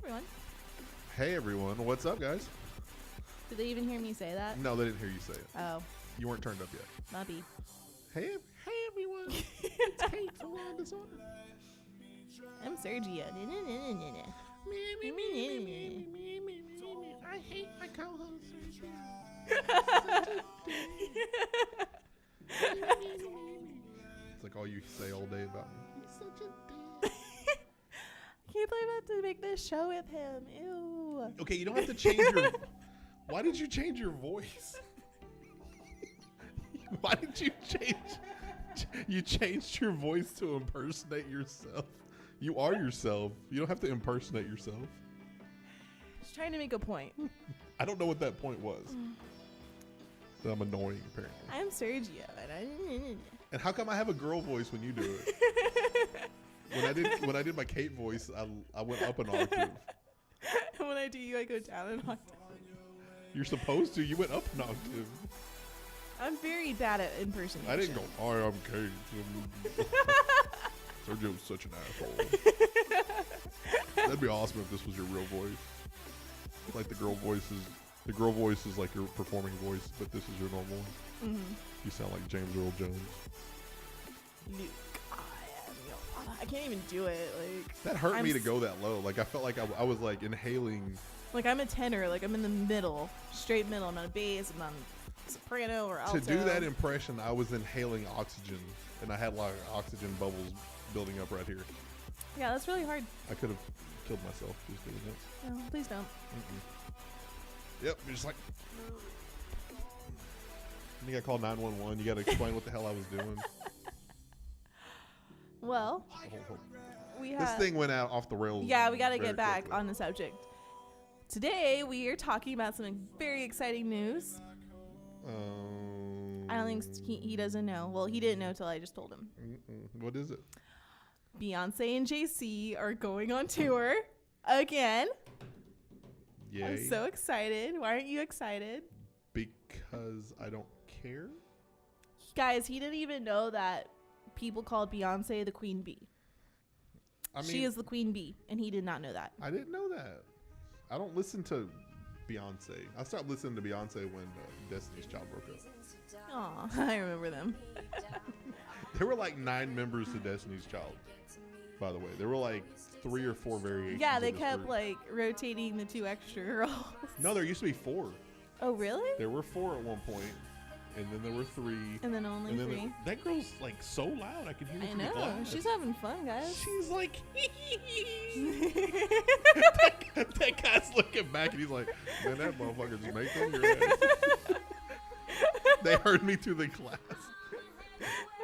everyone. Hey everyone, what's up, guys? Did they even hear me say that? No, they didn't hear you say it. Oh, You weren't turned up yet. maybe. Hey everyone. It's Kate from Law and Disorder. I'm Sergio. I hate my co-host. It's like all you say all day about me. He's such a dick. I can't believe I have to make this show with him. Ew. Okay, you don't have to change your... Why did you change your voice? Why did you change... You changed your voice to impersonate yourself. You are yourself. You don't have to impersonate yourself. Just trying to make a point. I don't know what that point was. That I'm annoying, apparently. I'm Sergio. And how come I have a girl voice when you do it? When I did my Kate voice, I went up an octave. When I do you, I go down an octave. You're supposed to. You went up an octave. I'm very bad at impersonation. I didn't go, hi, I'm Kate. Sergio's such an asshole. That'd be awesome if this was your real voice. Like the girl voice is like your performing voice, but this is your normal one. Mm-hmm. You sound like James Earl Jones. Luke, I am your father. I can't even do it. Like That hurt me to go that low. Like I felt like I was like inhaling. Like I'm a tenor. Like I'm in the middle, straight middle. I'm not a bass. I'm not a soprano or alto. To do that impression, I was inhaling oxygen, and I had like oxygen bubbles building up right here. Yeah, that's really hard. I could have killed myself just doing that. No, please don't. Yep, you're just like. You got to call 911. You got to explain what the hell I was doing. Well, we have... This thing went out off the rails. Yeah, we got to get back quickly on the subject. Today, we are talking about some very exciting news. I don't think he doesn't know. Well, he didn't know till I just told him. What is it? Beyonce and JC are going on tour again. Yay. I'm so excited. Why aren't you excited? Because I don't care. Guys, he didn't even know that people called Beyonce the Queen Bee. I mean, she is the Queen Bee, and he did not know that. I didn't know that. I don't listen to Beyonce. I stopped listening to Beyonce when Destiny's Child broke up. Aw, I remember them. There were like 9 members to Destiny's Child, by the way. There were like 3 or 4 variations. Yeah, they of this kept group. like rotating the 2 extra girls. No, there used to be 4. Oh, really? There were 4 at one point, and then there were 3. And then only 3. That girl's like so loud, I can hear her I through the know. glass. She's having fun, guys. She's like, that guy's looking back and he's like, man, that motherfucker's making your ass. They heard me through the glass.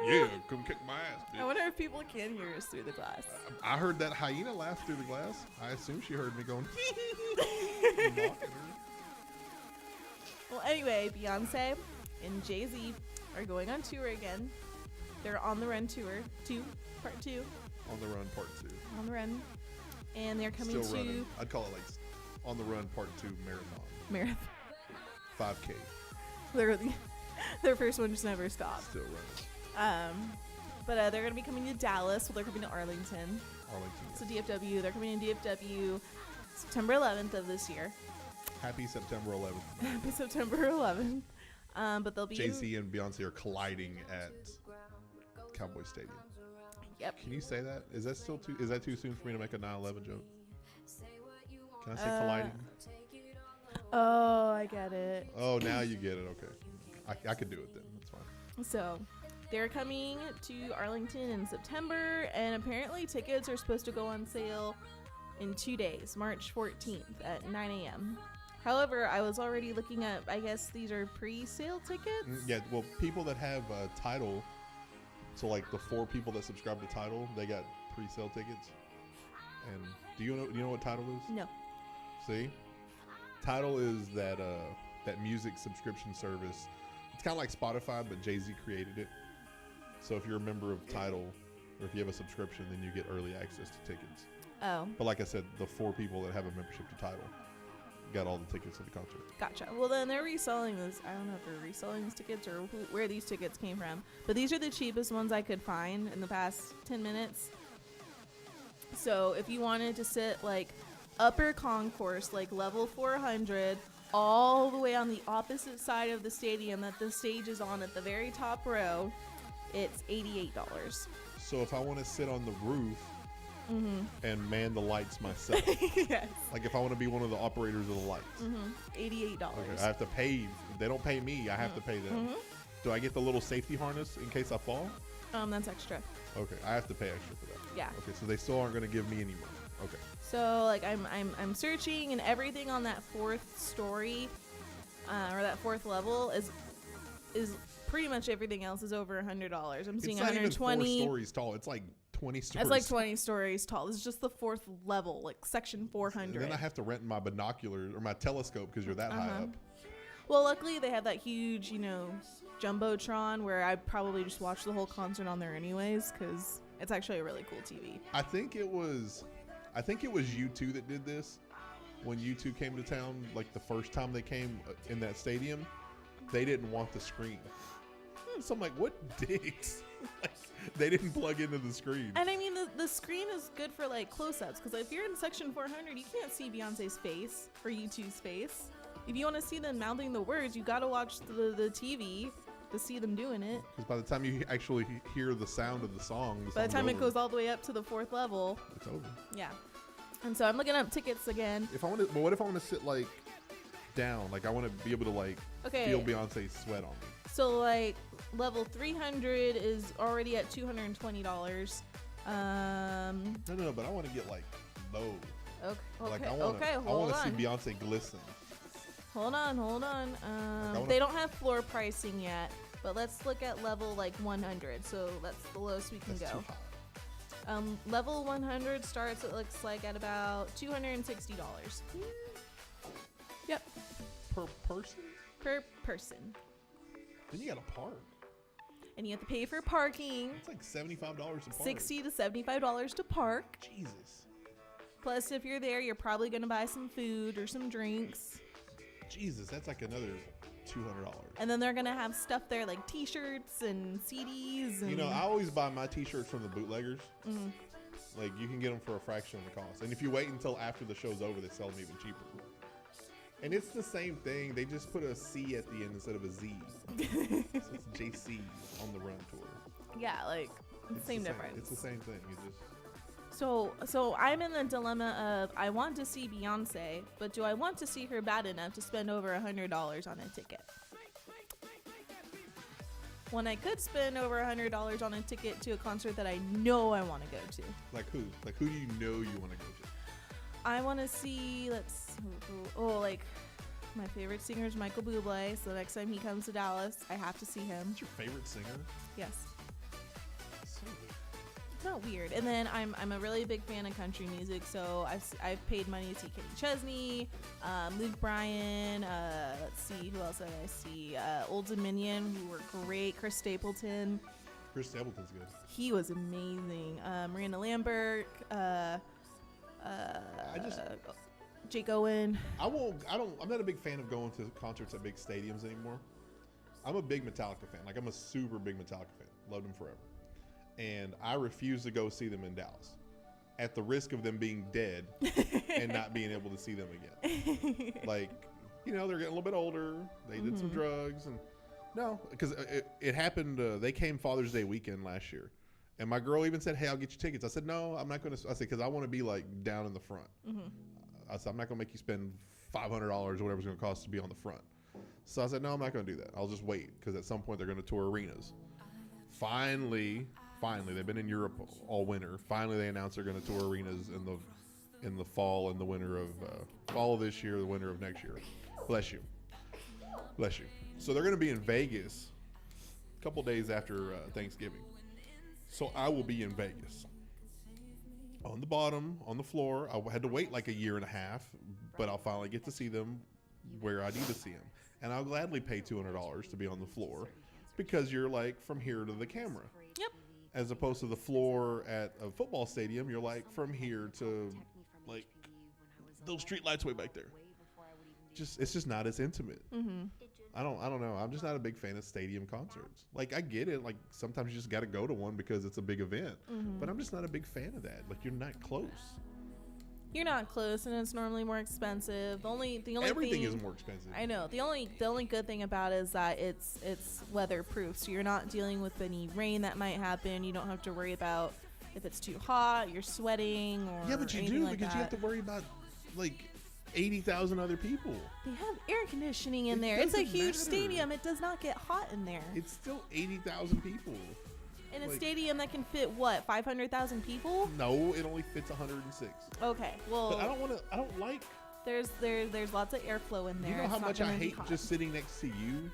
Yeah, come kick my ass, bitch. I wonder if people can hear us through the glass. I heard that hyena laugh through the glass. I assume she heard me going, mocking her. Well, anyway, Beyonce and Jay-Z are going on tour again. They're on the run tour, part 2. On the Run Part 2. On the run. And they're coming Still to running. I'd call it like On the Run Part 2 marathon. Marathon. 5K. Their first one just never stopped. Still running. But they're going to be coming to Dallas. Well, they're coming to Arlington. Arlington. So DFW. They're coming to DFW September 11th of this year. Happy September 11th. Happy September 11th. But they'll be Jay-Z and Beyonce are colliding at Cowboy Stadium. Yep. Can you say that? Is that still too? Is that too soon for me to make a 9/11 joke? Can I say colliding? Oh, I get it. Oh, now you get it. Okay, I could do it then. That's fine. So they're coming to Arlington in September, and apparently tickets are supposed to go on sale in 2 days, March 14th at 9 a.m. However, I was already looking at, I guess these are pre-sale tickets? Yeah, well, people that have Tidal, so like the 4 people that subscribe to Tidal, they got pre-sale tickets. And do you know what Tidal is? No. See? Tidal is that music subscription service. It's kind of like Spotify, but Jay-Z created it. So if you're a member of Tidal, or if you have a subscription, then you get early access to tickets. Oh. But like I said, the 4 people that have a membership to Tidal got all the tickets to the concert. Gotcha. Well, then they're reselling this. I don't know if they're reselling these tickets or where these tickets came from. But these are the cheapest ones I could find in the past 10 minutes. So if you wanted to sit like upper concourse, like level 400, all the way on the opposite side of the stadium that the stage is on at the very top row, it's $88. So if I want to sit on the roof and man the lights myself, Yes. like if I want to be one of the operators of the lights, $88. okay, I have to pay. They don't pay me. I have to pay them. Do I get the little safety harness in case I fall? That's extra. Okay, I have to pay extra for that. Yeah. Okay, so they still aren't going to give me any money. Okay. So like I'm searching, and everything on that fourth story, or that fourth level is pretty much everything else is over $100. I'm seeing It's not even 120. 4 stories tall. It's like 20 stories. It's like 20 stories tall. This is just the fourth level, like section 400. And then I have to rent my binoculars or my telescope because you're that high up. Well, luckily they have that huge, jumbotron where I probably just watch the whole concert on there anyways, because it's actually a really cool TV. I think it was U2 that did this when U2 came to town. Like the first time they came in that stadium, they didn't want the screen. So I'm like, what dicks? Like, they didn't plug into the screen. And I mean, the screen is good for like close-ups, because if you're in section 400, you can't see Beyonce's face or U2's face. If you want to see them mouthing the words, you got to watch the TV to see them doing it. Because by the time you actually hear the sound of the song, by the time it goes all the way up to the fourth level, it's over. Yeah. And so I'm looking up tickets again. But what if I want to sit like down? Like I want to be able to like feel Beyonce's sweat on me. So like level 300 is already at $220. No, but I want to get like low. Okay. Like I want to see Beyonce glisten. Hold on. They don't have floor pricing yet, but let's look at level like 100. So that's the lowest we can go. Too high. Level 100 starts, it looks like, at about $260. Yep. Per person? Per person. Then you gotta park. And you have to pay for parking. It's like $75 to park. $60 to $75 to park. Jesus. Plus, if you're there, you're probably gonna buy some food or some drinks. Jesus, that's like another $200. And then they're gonna have stuff there like T-shirts and CDs. And I always buy my T-shirts from the bootleggers. Like you can get them for a fraction of the cost, and if you wait until after the show's over, they sell them even cheaper. And it's the same thing. They just put a C at the end instead of a Z. So it's JC on the Run tour. Yeah, like same difference. It's the same thing. You just. So I'm in the dilemma of I want to see Beyonce, but do I want to see her bad enough to spend over $100 on a ticket? When I could spend over $100 on a ticket to a concert that I know I want to go to. Like who? Like who do you know you want to go to? I want to see, like my favorite singer is Michael Bublé. So next time he comes to Dallas, I have to see him. What's your favorite singer? Yes. So weird. It's not weird. And then I'm a really big fan of country music, so I've paid money to see Kenny Chesney, Luke Bryan. Let's see, who else did I see? Old Dominion, who were great. Chris Stapleton. Chris Stapleton's good. He was amazing. Miranda Lambert. Jake Owen. I'm not a big fan of going to concerts at big stadiums anymore. I'm a big Metallica fan. Like I'm a super big Metallica fan. Loved them forever. And I refuse to go see them in Dallas at the risk of them being dead and not being able to see them again. Like, they're getting a little bit older. They did some drugs and no, because it happened. They came Father's Day weekend last year. And my girl even said, "Hey, I'll get you tickets." I said, "No, I'm not going to." I said, "Because I want to be like down in the front." I said, "I'm not going to make you spend $500 or whatever it's going to cost to be on the front." So I said, "No, I'm not going to do that. I'll just wait because at some point they're going to tour arenas." Finally, they've been in Europe all winter. Finally, they announced they're going to tour arenas in the fall and the winter of fall of this year, the winter of next year. Bless you. So they're going to be in Vegas a couple days after Thanksgiving. So I will be in Vegas. On the bottom, on the floor. I had to wait like a year and a half, but I'll finally get to see them where I need to see them. And I'll gladly pay $200 to be on the floor because you're like from here to the camera. Yep. As opposed to the floor at a football stadium, you're like from here to like those street lights way back there. It's just not as intimate. I don't know. I'm just not a big fan of stadium concerts. Like I get it. Like sometimes you just got to go to one because it's a big event. But I'm just not a big fan of that. Like you're not close. You're not close, and it's normally more expensive. The only Everything thing, is more expensive. I know. The only good thing about it is that it's weatherproof, so you're not dealing with any rain that might happen. You don't have to worry about if it's too hot, you're sweating, or yeah, but you anything do like because you have to worry about like 80,000 other people. They have air conditioning in It there. It's a doesn't huge matter. stadium. It does not get hot in there. It's still 80,000 people. In a like- stadium that can fit what, 500,000 people? No, it only fits 106. Okay, well, But I don't like. there's lots of airflow in there. You know It's how not much I gonna be hate hot. just sitting next to you?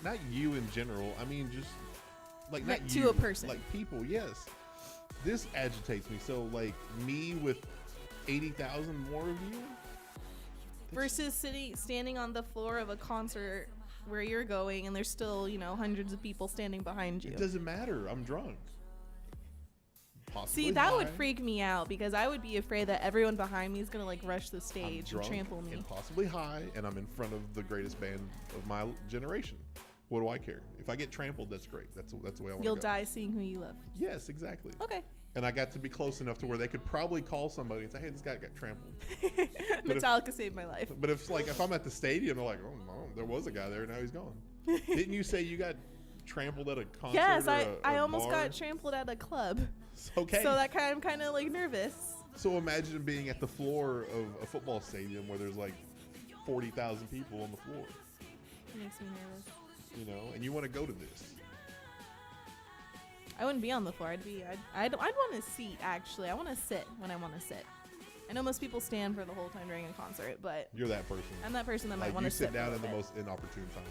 Not you in general. I mean, just like not Like to you, a person. like people. Yes, this agitates me. So like me with 80,000 more of you. versus standing on the floor of a concert where you're going and there's still, hundreds of people standing behind you. It doesn't matter. I'm drunk. Possibly See, that would high. freak me out because I would be afraid that everyone behind me is going to like rush the I'm stage and drunk trample me. and possibly high, and I'm in front of the greatest band of my generation. What do I care? If I get trampled, that's great. That's the way I want to go. You'll die seeing who you love. Yes, exactly. Okay. And I got to be close enough to where they could probably call somebody and say, "Hey, this guy got trampled." But if- Metallica saved my life. But if I'm at the stadium, they're like, "Oh, no, there was a guy there. Now he's gone." Didn't you say you got trampled at a concert? Yes, or I a almost bar? got trampled at a club. Okay. So I'm kind of like nervous. So imagine being at the floor of a football stadium where there's like 40,000 people on the floor, It makes me nervous. and you want to go to this. I wouldn't be on the floor. I'd want to seat actually. I want to sit when I want to sit. I know most people stand for the whole time during a concert, but You're that person. I'm that person that might Like want you to sit sit down for a in the little most inopportune time.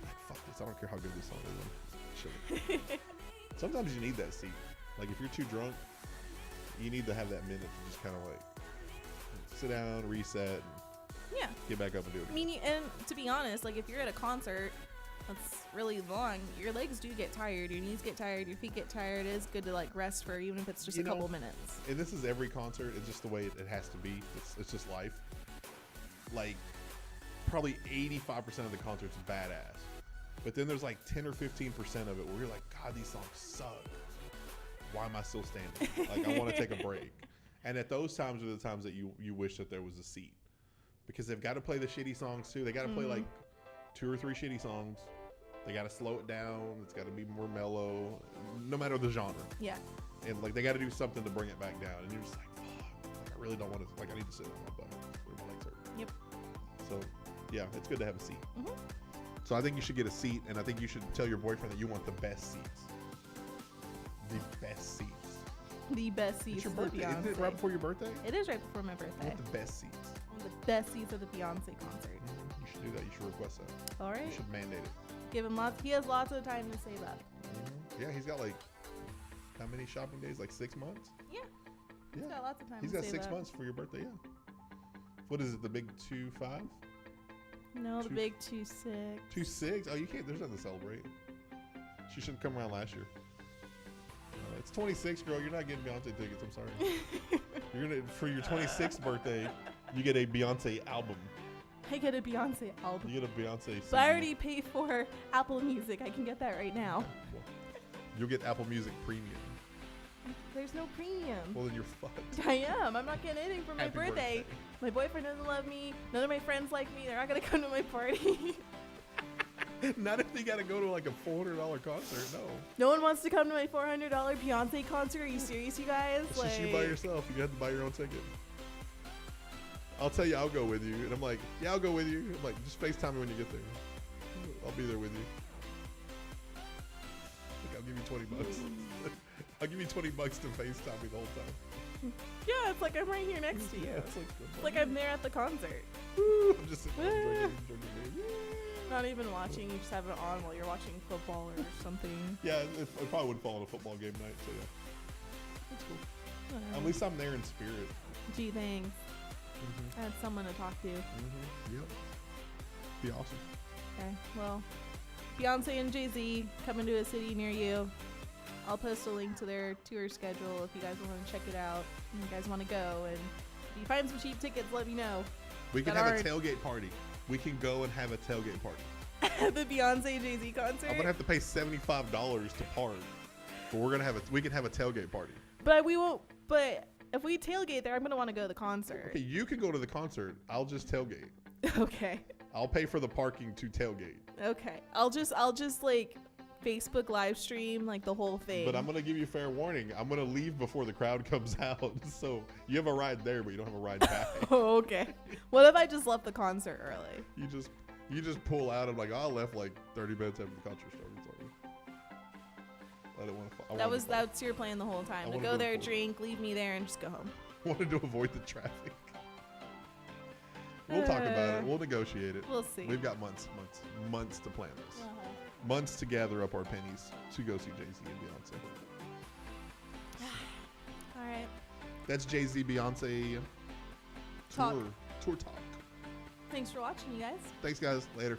Like, fuck this. I don't care how good this song is. Shit. Sometimes you need that seat. Like if you're too drunk, you need to have that minute to just kind of like sit down, reset, and bit. Yeah. get back up and do it. I mean, and to be honest, like if you're at a concert that's really long, your legs do get tired, your knees get tired, your feet get tired. It is good to like rest for even if it's just a couple minutes. And this is every concert. It's just the way it has to be. It's just life. Like probably 85% of the concert's badass. But then there's like 10 or 15% of it where you're like, God, these songs suck. Why am I still standing? Like I want to take a break. And at those times are the times that you wish that there was a seat. Because they've got to play the shitty songs too. They got to play like 2 or 3 shitty songs. They got to slow it down. It's got to be more mellow, no matter the genre. Yeah. And like they got to do something to bring it back down. And you're just like, fuck, like I really don't want to. Like I need to sit on my butt. Where my legs hurt. Yep. So yeah, it's good to have a seat. Mhm. So I think you should get a seat, and I think you should tell your boyfriend that you want the best seats. The best seats. The best It's seats your of the birthday. Isn't it Beyonce. right before your birthday? It is right before my I birthday. want the best seats. One of the best seats of the Beyonce concert. You should do that. You should request that. All right. You should mandate it. Give him lots. He has lots of time to save up. Yeah, he's got like how many shopping days? Like 6 months. Yeah. He's got lots of time He's to got save 6 up. months for your birthday. Yeah. What is it? The big 2-5? No, the Two- big 2-6. 2-6? Oh, you can't. There's nothing to celebrate. She should have come around last year. It's 26, girl. You're not getting Beyonce tickets. I'm sorry. You're gonna for your 26th birthday, you get a Beyonce album. I get a Beyonce album. You get a Beyonce CD. But I already paid for Apple Music. I can get that right now. You'll get Apple Music Premium. There's no premium. Well, then you're fucked. I am. I'm not getting anything for my Happy birthday. My boyfriend doesn't love me. None of my friends like me. They're not gonna come to my party. Not if they gotta go to like a $400 concert. No. No one wants to come to my $400 Beyonce concert. Are you serious, you guys? It's just you by yourself. You have to buy your own ticket. I'll tell you, I'll go with you. And I'm like, yeah, I'll go with you. I'm like, just FaceTime me when you get there. I'll be there with you. Like, I'll give you $20. I'll give you $20 to FaceTime me the whole time. Yeah, it's like I'm right here next to you. Yeah, It's it's like I'm there at the concert. Woo, I'm just sitting there drinking beer. Not even watching. You just have it on while you're watching football or something. Yeah, it probably would fall on a football game night, so yeah. That's cool. Whatever. At least I'm there in spirit. Gee, thanks. Mm-hmm. I had someone to talk to. Mm-hmm. Yep. Be awesome. Okay, well, Beyonce and Jay-Z coming to a city near you. I'll post a link to their tour schedule if you guys want to check it out. And you guys want to go. And if you find some cheap tickets, let me know. We can That have a aren't- tailgate party. We can go and have a tailgate party. The Beyonce Jay-Z concert. I'm gonna have to pay $75 to park, but we can have a tailgate party. But we won't. But If we tailgate there, I'm gonna want to go to the concert. Okay, you can go to the concert. I'll just tailgate. Okay. I'll pay for the parking to tailgate. Okay. I'll just like Facebook live stream like the whole thing. But I'm gonna give you fair warning. I'm gonna leave before the crowd comes out. So you have a ride there, but you don't have a ride back. Oh, okay. What if I just left the concert early? You just pull out. I'm like, oh, I left like 30 minutes after the concert started. Sorry. I don't want to. That's your plan the whole time. To go there, drink, leave me there, and just go home. Wanted to avoid the traffic. We'll talk about it. We'll negotiate it. We'll see. We've got months to plan this. Months to gather up our pennies to go see Jay-Z and Beyonce. All right. That's Jay-Z Beyonce tour talk. Thanks for watching, you guys. Thanks, guys. Later.